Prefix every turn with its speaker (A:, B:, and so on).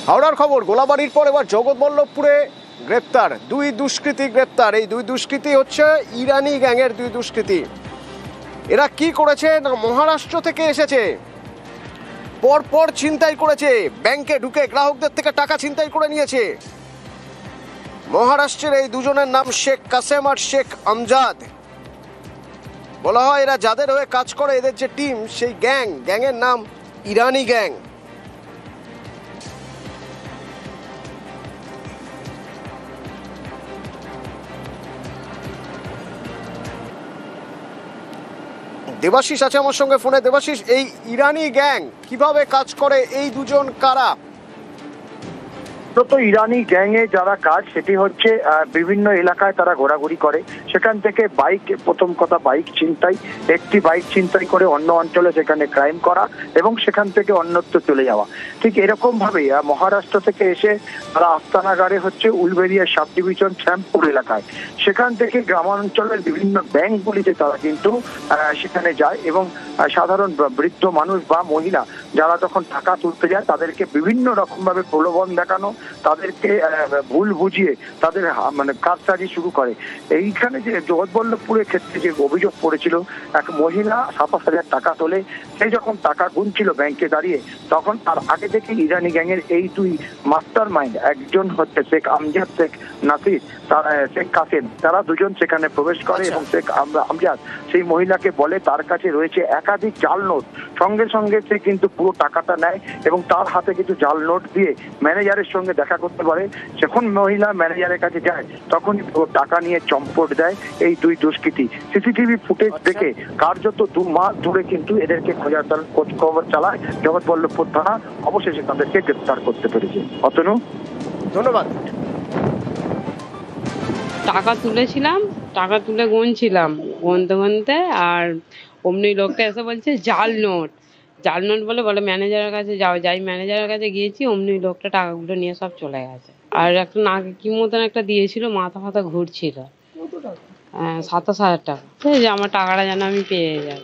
A: হাওড়ার খবর, গোলাবাড়ির পর এবার জগৎবল্লভপুরে গ্রেপ্তার দুই দুষ্কৃতী। এই দুই দুষ্কৃতী হচ্ছে ইরানি গ্যাংয়ের দুই দুষ্কৃতী। এরা কি করেছে না, মহারাষ্ট্র থেকে এসেছে, পরপর ছিনতাই করেছে, ব্যাংকে ঢুকে গ্রাহকদের থেকে টাকা ছিনতাই করে নিয়েছে। মহারাষ্ট্রের এই দুজনের নাম শেখ কাসেম আর শেখ আমজাদ। বলা হয় এরা যাদের হয়ে কাজ করে, এদের যে টিম, সেই গ্যাংয়ের নাম ইরানি গ্যাং। দেবাশিস আছে আমার সঙ্গে ফোনে। দেবাশিস, এই ইরানি গ্যাং কিভাবে কাজ করে, এই দুজন কারা?
B: তো ইরানি গ্যাংয়ে যারা কাজ, সেটি হচ্ছে বিভিন্ন এলাকায় তারা ঘোরাঘুরি করে। সেখান থেকে প্রথম কথা বাইক ছিনতাই, একটি বাইক ছিনতাই করে অন্য অঞ্চলে সেখানে ক্রাইম করা এবং সেখান থেকে অন্যত্র চলে যাওয়া। ঠিক এরকম ভাবে মহারাষ্ট্র থেকে এসে তারা আস্তানাগারে হচ্ছে উলবেরিয়া সাব ডিভিশন শ্যামপুর এলাকায়, সেখান থেকে গ্রামাঞ্চলের বিভিন্ন ব্যাংকগুলিতে তারা কিন্তু সেখানে যায় এবং সাধারণ বৃদ্ধ মানুষ বা মহিলা যারা তখন টাকা তুলতে যায় তাদেরকে বিভিন্ন রকম ভাবে প্রলোভন দেখানো, তাদেরকে ভুল বুঝিয়ে তাদের কারসাজি শুরু করে। এইখানে যে জগৎবল্লভপুরের ক্ষেত্রে যে অভিযোগ পড়েছিল, এক মহিলা 27,000 টাকা তোলে, সেই যখন টাকা গুনছিল ব্যাংকে দাঁড়িয়ে, তখন তার আগে থেকে ইরানি গ্যাংয়ের এই দুই মাস্টার মাইন্ড, একজন হচ্ছে শেখ আমজাদ, শেখ নাসির, শেখ কাসেম, তারা দুজন সেখানে প্রবেশ করে এবং শেখ আমজাদ সেই মহিলাকে বলে তার কাছে রয়েছে একাধিক জাল নোট। সঙ্গে সঙ্গে সে কিন্তু পুরো টাকাটা নেয় এবং তার হাতে কিছু জাল নোট দিয়ে ম্যানেজারের সঙ্গে দেখা করতে পারে। যখন মহিলা ম্যানেজারের কাছে যায়, তখন পুরো টাকা নিয়ে চম্পট দেয় এই দুই দুষ্কৃতী। সিসিটিভি ফুটেজ দেখে কার্যত 2 মাস ধরে কিন্তু এদেরকে খোঁজ খবর চালায় জগৎবল্লভপুর থানা। অবশেষে তাদেরকে গ্রেপ্তার করতে পেরেছে। অতনু,
A: ধন্যবাদ।
C: টাকা তুলেছিলাম, টাকা তুলে গুনছিলাম, গুনতে গুনতে আর অমনি লোকটা এসে বলছে জাল নোট, জাল নোট বলে বলে ম্যানেজারের কাছে যাই ম্যানেজারের কাছে গিয়েছি, অমনি লোকটা টাকাগুলো নিয়ে সব চলে গেছে। আর একটা নাকে কি মতন একটা দিয়েছিল, মাথা ফাথা ঘুরছিল। 27,000 টাকা। যে আমার টাকাটা যেন আমি পেয়ে যাই।